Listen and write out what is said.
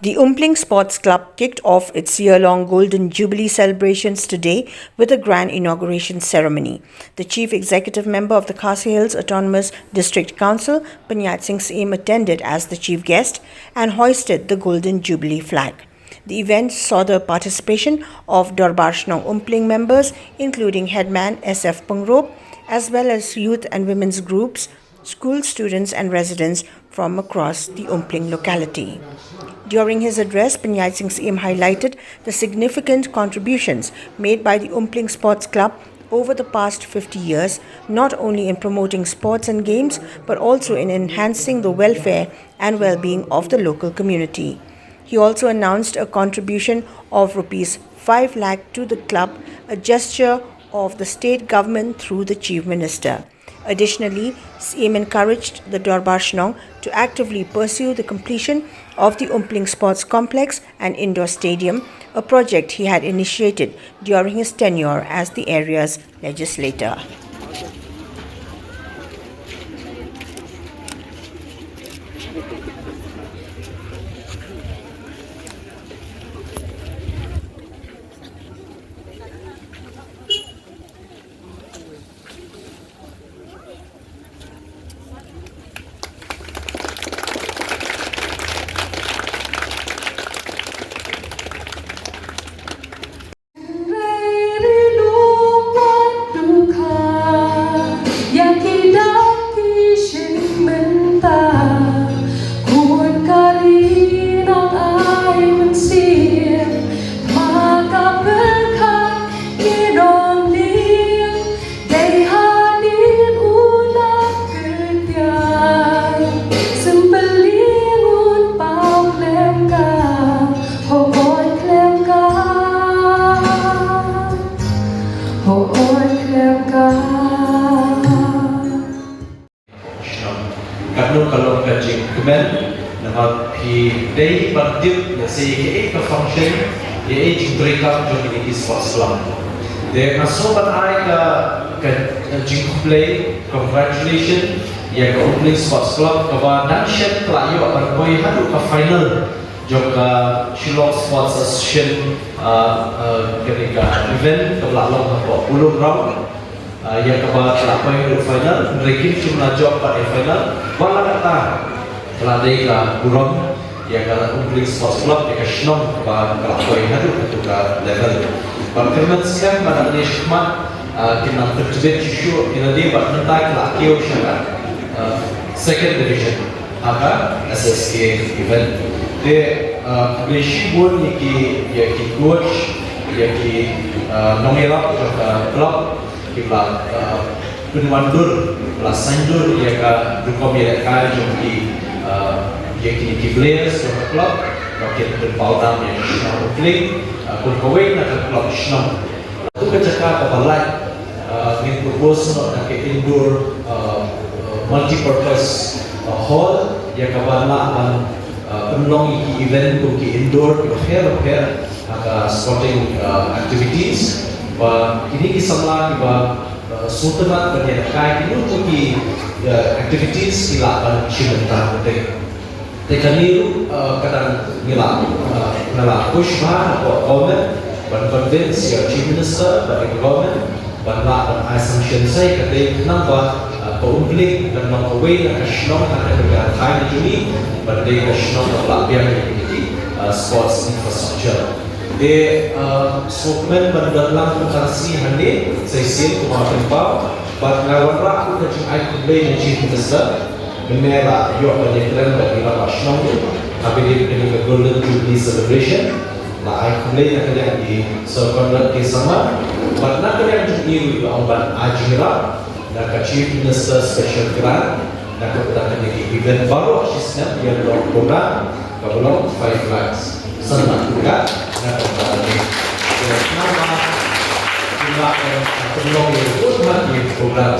The Umpling Sports Club kicked off its year-long Golden Jubilee celebrations today with a grand inauguration ceremony. The Chief Executive Member of the Khasi Hills Autonomous District Council, Pyniaid Sing Syiem, attended as the chief guest and hoisted the Golden Jubilee flag. The event saw the participation of Dorbar Shnong Umpling members, including Headman S Pyngrope, as well as youth and women's groups, school students and residents from across the Umpling locality. During his address, Pyniaid Sing Syiem highlighted the significant contributions made by the Umpling Sports Club over the past 50 years, not only in promoting sports and games, but also in enhancing the welfare and well-being of the local community. He also announced a contribution of Rs 5 lakh to the club, a gesture of the state government through the Chief Minister. Additionally, Syiem encouraged the Dorbar Shnong to actively pursue the completion of the Umpling Sports Complex and Indoor Stadium, a project he had initiated during his tenure as the area's legislator. Kalau kajing kemen, nama pi day berdip, nasi ke function, jing breakup community sports club. Dia masuk ke jing play, congratulations, ya ke Umpling Sports Club, kawan nation pelayu akan boy hadu ke final, juga Shillong Sports Association ketika event kebelalong 40 round. Yang kepada terapai di final, mereka cuma jawab pada final. Walau kata telah ada kurang, yang kata Umpling Sports Club yang Shnong kepada terapai hadu ketika level. Berkenan sekarang pada ini semua kita terjebak isu kita di bagian kelak kau syarat second division apa SSK event. Dia beli pun yang coach yang nomelak club kita penwandur lah sanjur ya ka dukom ya ka jumpi ya ki players of club rocket berpaudam yang Umpling kun kawin na club Shnong tu kecaka kabalai ngin propose no ke indoor multi-purpose hall ya kabala ang penlong ki event ku ki indoor fair sporting activities. Wah, ini kisahlah kita sultanat berniagai ini untuk activities kilapan cimentar betul. Tekaniru kadang nila push bahan atau government, ban convince ya chief minister, ban government, ban lah ban assumption saya kata kenapa Umpling dan nak away nak Shnong nak bergerak time ini, ban dia Shnong nak biar ini sports infrastructure. Dia sokongan berdalam Khasi hande Syiem kemarin bau, berlawan raku kecil aku beli Chief Minister, menera yo banyak keren bagi Dorbar Shnong, tapi dia dengan Golden Jubilee celebration, lah aku beli nak kerja di sokongan ke sama, nak kerja di orang Ajira, nak Chief Minister special grant, nak kerja di event baru asisnya yang program, kalau 5 lakhs. Senang juga, nak kembali. Nama, jumlah yang terlalu banyak program.